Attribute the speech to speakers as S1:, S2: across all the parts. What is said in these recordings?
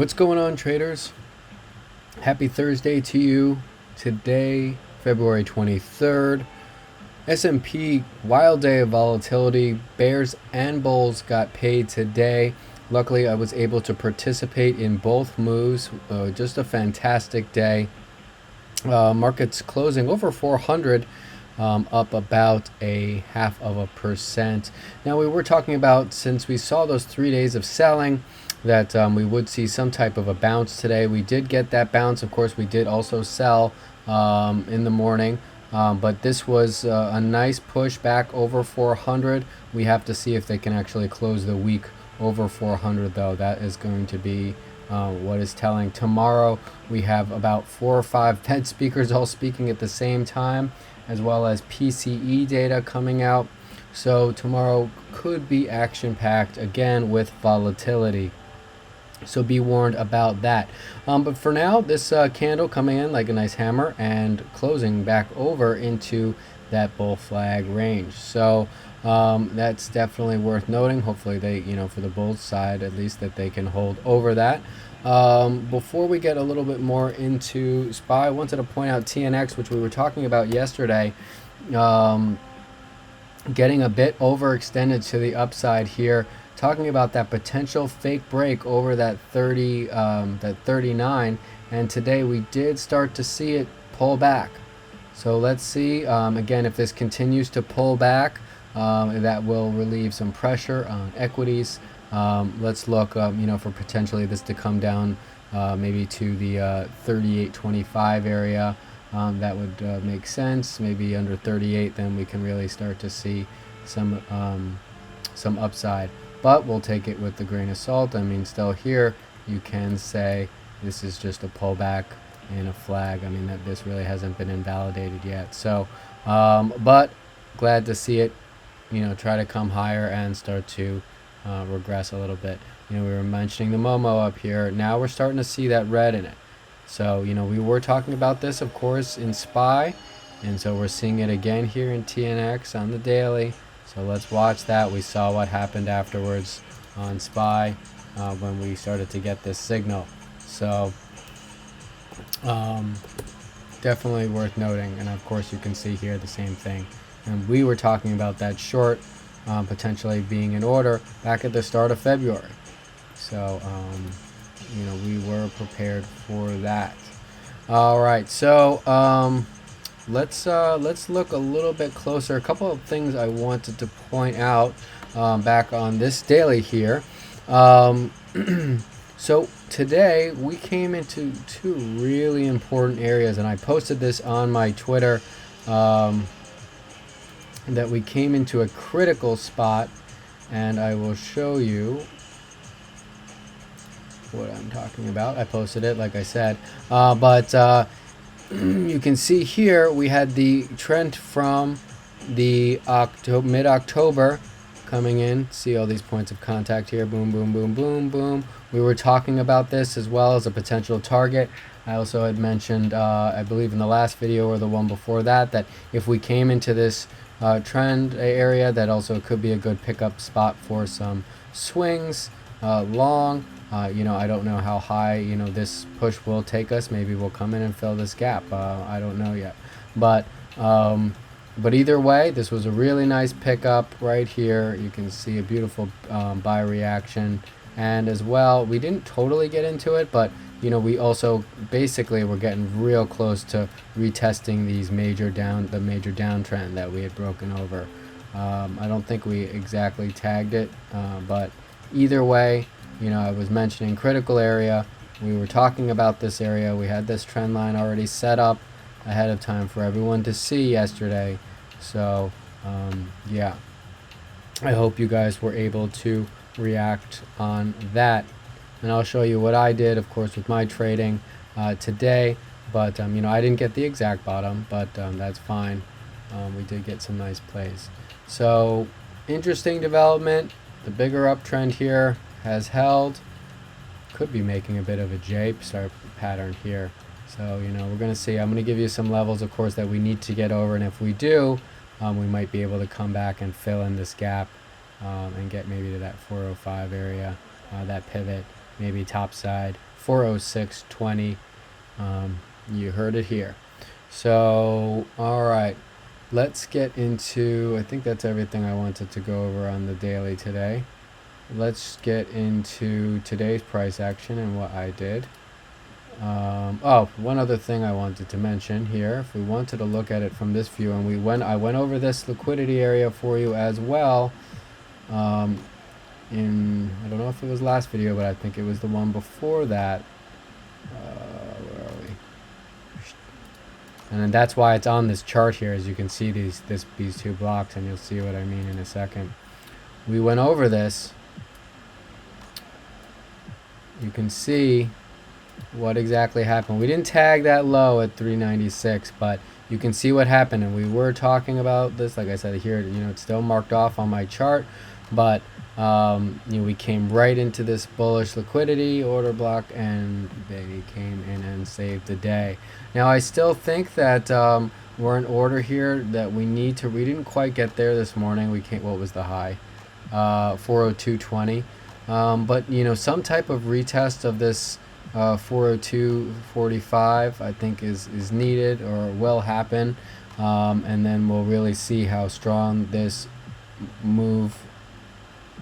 S1: What's going on, traders? Happy Thursday to you. Today, February 23rd. S&P, wild day of volatility. Bears and bulls got paid today. Luckily, I was able to participate in both moves. Just a fantastic day. Markets closing over 400, up about a 0.5%. Now, we were talking about, since we saw those 3 days of selling, that we would see some type of a bounce today. We did get that bounce. Of course, we did also sell in the morning, but this was a nice push back over 400. We have to see if they can actually close the week over 400, though. That is going to be what is telling. Tomorrow we have about 4 or 5 Fed speakers all speaking at the same time, as well as PCE data coming out. So tomorrow could be action-packed again with volatility. So be warned about that. But for now, this candle coming in like a nice hammer and closing back over into that bull flag range. So that's definitely worth noting. Hopefully they, for the bulls side at least, that they can hold over that. Before we get a little bit more into SPY, I wanted to point out TNX, which we were talking about yesterday, getting a bit overextended to the upside here. Talking about that potential fake break over that 39, and today we did start to see it pull back. So let's see again if this continues to pull back. That will relieve some pressure on equities. Let's look for potentially this to come down maybe to the 38.25 area. That would make sense. Maybe under 38, then we can really start to see some upside. But we'll take it with a grain of salt. I mean, still here, you can say this is just a pullback and a flag. I mean, that this really hasn't been invalidated yet. So, but glad to see it, try to come higher and start to regress a little bit. We were mentioning the Momo up here. Now we're starting to see that red in it. So, we were talking about this, of course, in SPY. And so we're seeing it again here in TNX on the daily. So let's watch that. We saw what happened afterwards on SPY when we started to get this signal. So definitely worth noting. And of course you can see here the same thing. And we were talking about that short potentially being in order back at the start of February. So we were prepared for that. All right, so let's look a little bit closer. A couple of things I wanted to point out back on this daily here. So today we came into 2 really important areas, and I posted this on my Twitter, that we came into a critical spot, and I will show you what I'm talking about. I posted it, like I said, but you can see here we had the trend from the mid-October coming in. See all these points of contact here. Boom, boom, boom, boom, boom. We were talking about this as well as a potential target. I also had mentioned, I believe in the last video or the one before that, that if we came into this trend area, that also could be a good pickup spot for some swings long. I don't know how high this push will take us. Maybe we'll come in and fill this gap. I don't know yet, but either way, this was a really nice pickup right here. You can see a beautiful buy reaction, and as well, we didn't totally get into it, but we also basically were getting real close to retesting the major downtrend that we had broken over. I don't think we exactly tagged it, but either way, I was mentioning critical area. We were talking about this area. We had this trend line already set up ahead of time for everyone to see yesterday. So, yeah, I hope you guys were able to react on that. And I'll show you what I did, of course, with my trading today. But, I didn't get the exact bottom, but that's fine. We did get some nice plays. So, interesting development. The bigger uptrend here has held. Could be making a bit of a J-star pattern here. So, we're going to see. I'm going to give you some levels, of course, that we need to get over. And if we do, we might be able to come back and fill in this gap and get maybe to that 405 area, that pivot, maybe top side 406.20. You heard it here. So, all right, let's get into, I think that's everything I wanted to go over on the daily today. Let's get into today's price action and what I did. One other thing I wanted to mention here, if we wanted to look at it from this view, and I went over this liquidity area for you as well, in, I don't know if it was last video, but I think it was the one before that. Where are we? And then that's why it's on this chart here, as you can see these two blocks, and you'll see what I mean in a second. We went over this. You can see what exactly happened. We didn't tag that low at 396, but you can see what happened, and we were talking about this. Like I said here, it's still marked off on my chart, but we came right into this bullish liquidity order block, and they came in and saved the day. Now I still think that we're in order here that we didn't quite get there this morning. What was the high? 402.20. But some type of retest of this 402.45 I think is needed, or will happen, and then we'll really see how strong this move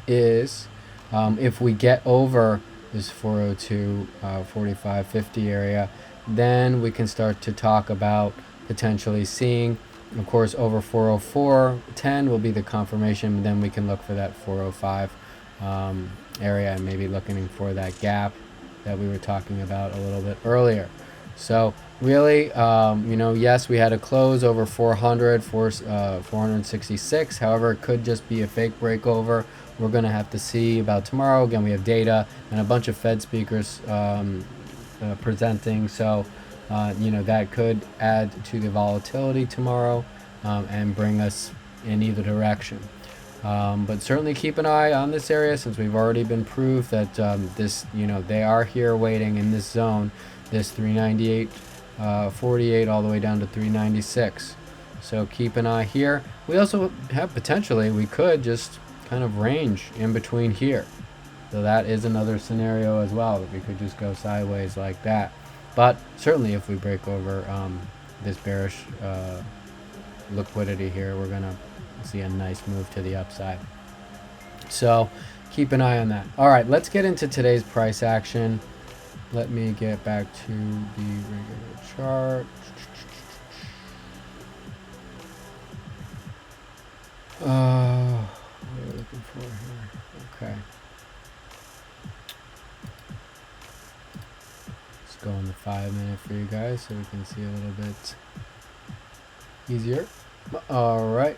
S1: is. If we get over this 402.45.50 area, then we can start to talk about potentially seeing, of course, over 404.10 will be the confirmation. Then we can look for that 405 area, and maybe looking for that gap that we were talking about a little bit earlier. So really, yes, we had a close over 466. However, it could just be a fake breakover. We're going to have to see about tomorrow. Again, we have data and a bunch of Fed speakers presenting. So, that could add to the volatility tomorrow and bring us in either direction. But certainly keep an eye on this area, since we've already been proved that they are here waiting in this zone, this 398.48 all the way down to 396. So keep an eye here. We also have potentially, we could just kind of range in between here. So that is another scenario as well, that we could just go sideways like that. But certainly if we break over this bearish liquidity here, we're going to see a nice move to the upside. So keep an eye on that. All right, let's get into today's price action. Let me get back to the regular chart. What are we looking for here? Okay. Let's go on the 5-minute for you guys so we can see a little bit easier. All right.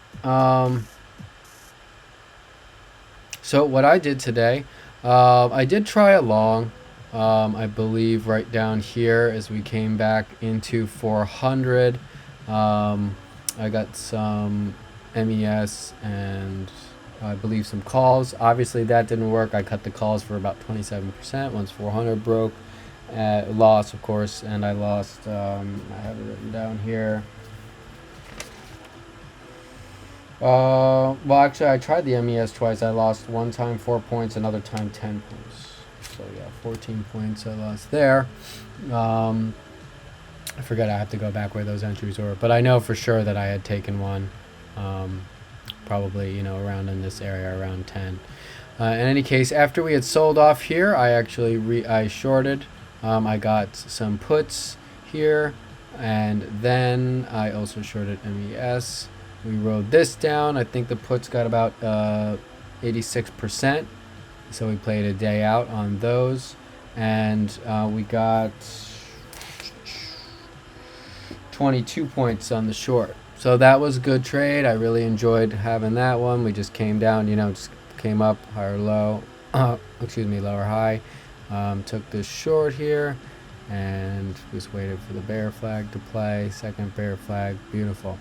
S1: So what I did today, I did try a long, I believe right down here as we came back into 400. I got some MES and I believe some calls. Obviously that didn't work. I cut the calls for about 27% once 400 broke. Loss, of course, and I lost, I have it written down here. Well, actually, I tried the MES twice. I lost one time 4 points, another time 10 points. So yeah, 14 points I lost there. I forget. I have to go back where those entries were, but I know for sure that I had taken one, probably around in this area, around 10. In any case, after we had sold off here, I actually I shorted. I got some puts here, and then I also shorted MES. We rode this down. I think the puts got about 86%. So we played a day out on those. And we got 22 points on the short. So that was a good trade. I really enjoyed having that one. We just came down, just came up higher low. Lower high. Took this short here. And just waited for the bear flag to play. Second bear flag. Beautiful.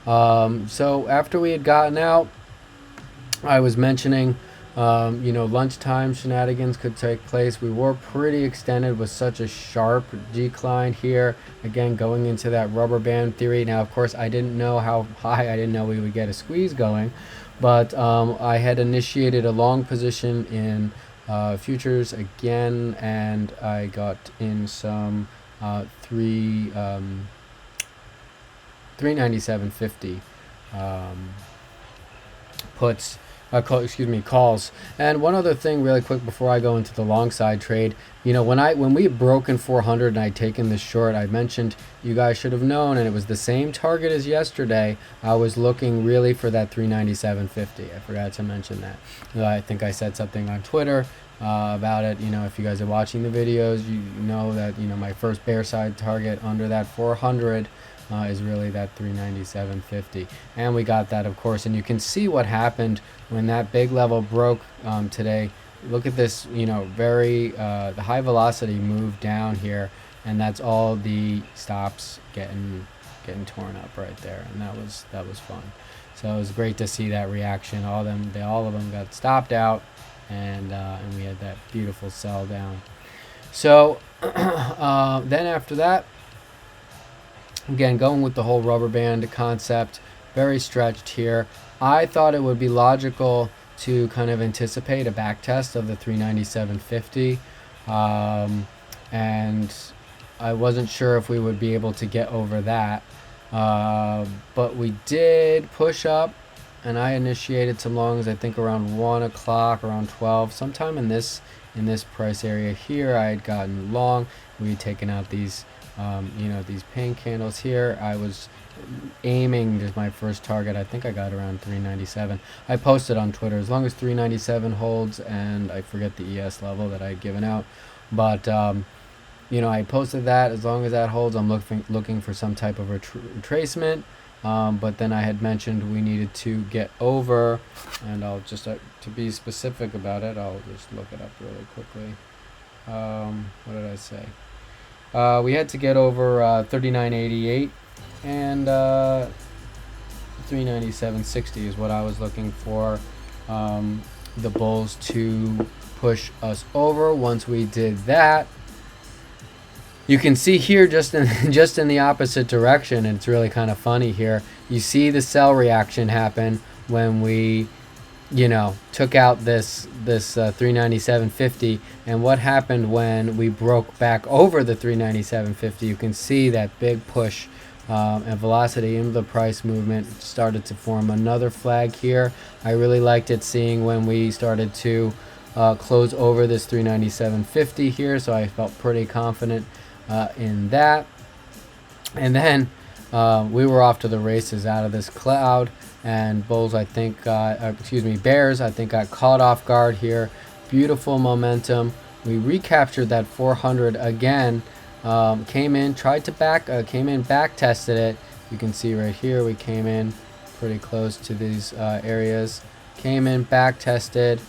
S1: So after we had gotten out, I was mentioning, lunchtime shenanigans could take place. We were pretty extended with such a sharp decline here. Again, going into that rubber band theory. Now, of course, I didn't know how high. I didn't know we would get a squeeze going. But I had initiated a long position in futures again, and I got in some 397.50 puts, calls. And one other thing really quick before I go into the long side trade, when we had broken 400 and I'd taken this short, I mentioned you guys should have known, and it was the same target as yesterday. I was looking really for that 397.50. I forgot to mention that. I think I said something on Twitter about it. If you guys are watching the videos, you know that my first bear side target under that 400 is really that 397.50, and we got that, of course. And you can see what happened when that big level broke today. Look at this, very the high velocity moved down here, and that's all the stops getting torn up right there, and that was fun. So it was great to see that reaction. All of them got stopped out, and we had that beautiful sell down. So then after that, again, going with the whole rubber band concept, very stretched here. I thought it would be logical to kind of anticipate a back test of the 397.50, and I wasn't sure if we would be able to get over that, but we did push up, and I initiated some longs, I think around 1 o'clock, around 12, sometime in this price area here. I had gotten long. We had taken out these these pink candles here. I was aiming as my first target. I think I got around 397. I posted on Twitter, as long as 397 holds, and I forget the ES level that I had given out, but I posted that, as long as that holds, I'm looking for some type of retracement. But then I had mentioned we needed to get over, and I'll just to be specific about it, I'll just look it up really quickly. What did I say? We had to get over 39.88, and 397.60 is what I was looking for the bulls to push us over. Once we did that, you can see here just in the opposite direction, and it's really kind of funny here. You see the sell reaction happen when we took out this 397.50, and what happened when we broke back over the 397.50. You can see that big push and velocity into the price movement started to form another flag here. I really liked it, seeing when we started to close over this 397.50 here, so I felt pretty confident in that. And then we were off to the races out of this cloud, and bears I think got caught off guard here. Beautiful momentum. We recaptured that 400 again. Came in, back tested it. You can see right here we came in pretty close to these areas. Came in, back tested,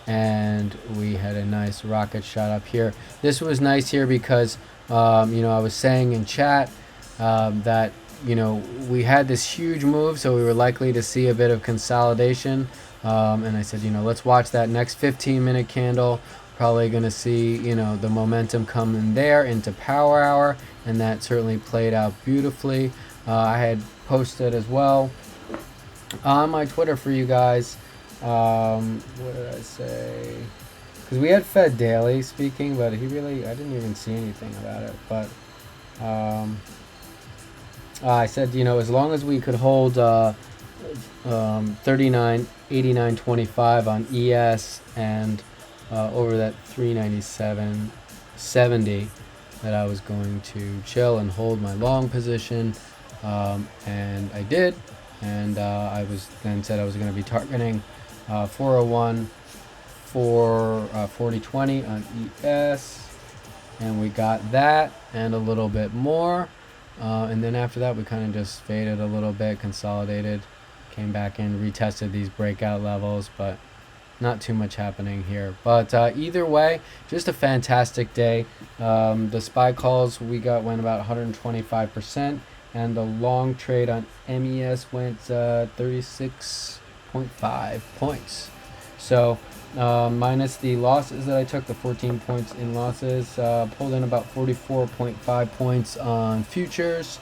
S1: and we had a nice rocket shot up here. This was nice here because I was saying in chat that we had this huge move, so we were likely to see a bit of consolidation, and I said, let's watch that next 15-minute candle. Probably going to see the momentum come in there into power hour, and that certainly played out beautifully. I had posted as well on my Twitter for you guys. What did I say? Because we had Fed Daily speaking, but I didn't even see anything about it. But I said, as long as we could hold 39.89.25 on ES and over that 397.70, that I was going to chill and hold my long position, and I did. And I was then said I was going to be targeting 401 for 40.20 on ES, and we got that and a little bit more. And then after that, we kind of just faded a little bit, consolidated, came back in, retested these breakout levels, but not too much happening here. But either way, just a fantastic day. The SPY calls went about 125%, and the long trade on MES went 36.5 points. So minus the losses that I took, the 14 points in losses, pulled in about 44.5 points on futures,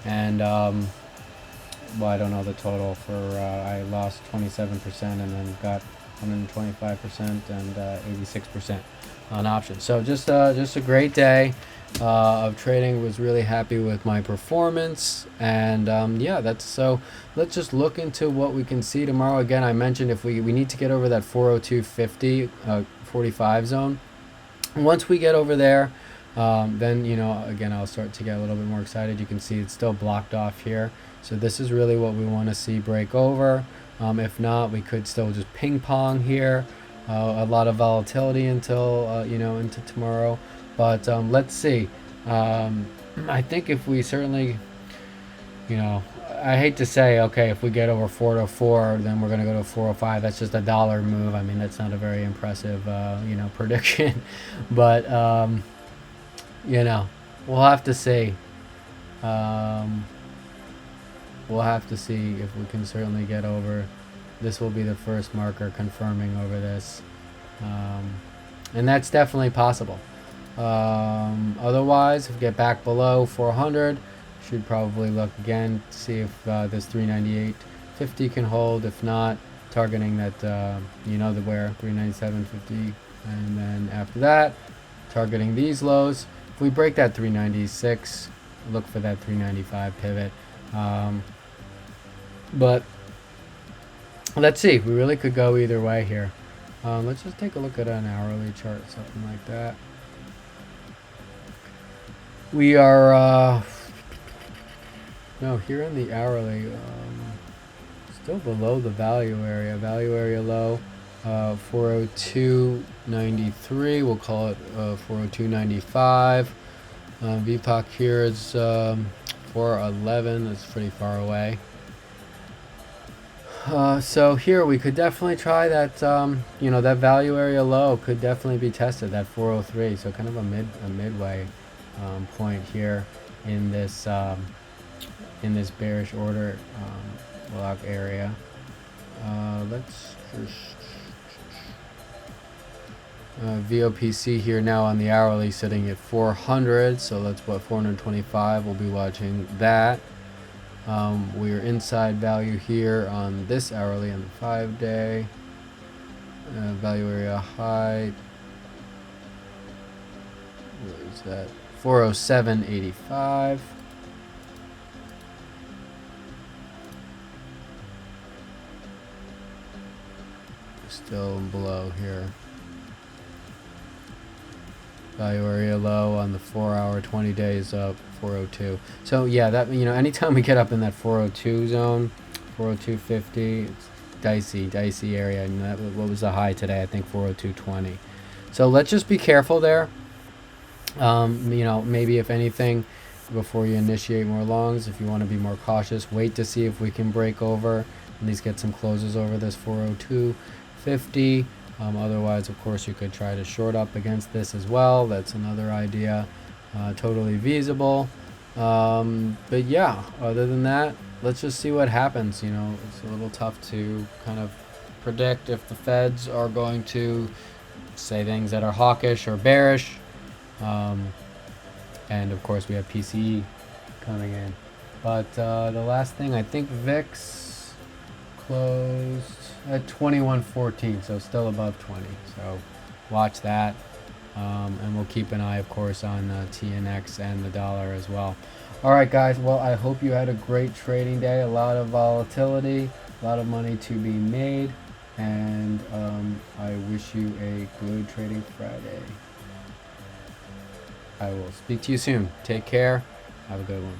S1: and I don't know the total for I lost 27% and then got 125% and 86% on options. So just a great day of trading. Was really happy with my performance, and yeah, that's so. Let's just look into what we can see tomorrow. Again, I mentioned if we need to get over that 402.50 45 zone. Once we get over there, then again I'll start to get a little bit more excited. You can see it's still blocked off here, so this is really what we want to see break over. If not, we could still just ping pong here. A lot of volatility until into tomorrow, but let's see. I think if we certainly, I hate to say, okay, if we get over 404, then we're going to go to 405. That's just a dollar move. I mean, that's not a very impressive, prediction. But, we'll have to see. We'll have to see if we can certainly get over. This will be the first marker confirming over this. And that's definitely possible. Otherwise, if we get back below 400, should probably look again to see if this 398.50 can hold. If not, targeting that the where 397.50, and then after that, targeting these lows. If we break that 396, look for that 395 pivot. But let's see. We really could go either way here. Let's just take a look at an hourly chart, something like that. We are no, here in the hourly, still below the value area. Value area low, 402.93. We'll call it 402.95. VPOC here is 411. That's pretty far away. So here we could definitely try that. That value area low could definitely be tested. That 403. So kind of a midway point here in this bearish order block area. Let's just VOPC here now on the hourly sitting at 400, so let's put 425. We'll be watching that. We're inside value here on this hourly on the 5-day. Value area high, where is that? 407.85. Still below here. Value area low on the 4-hour, 20 days up, 402. So yeah, that anytime we get up in that 402 zone, 402.50, it's dicey area. And what was the high today? I think 402.20. So let's just be careful there. Maybe if anything, before you initiate more longs, if you want to be more cautious, wait to see if we can break over, at least get some closes over this 402.50. Otherwise, of course, you could try to short up against this as well. That's another idea. Totally feasible. But yeah, other than that, let's just see what happens. It's a little tough to kind of predict if the Feds are going to say things that are hawkish or bearish. And of course, we have PCE coming in. But the last thing, I think VIX closed at 21.14, so still above 20. So watch that. And we'll keep an eye, of course, on TNX and the dollar as well. All right, guys. Well, I hope you had a great trading day. A lot of volatility, a lot of money to be made. And I wish you a good trading Friday. I will speak to you soon. Take care. Have a good one.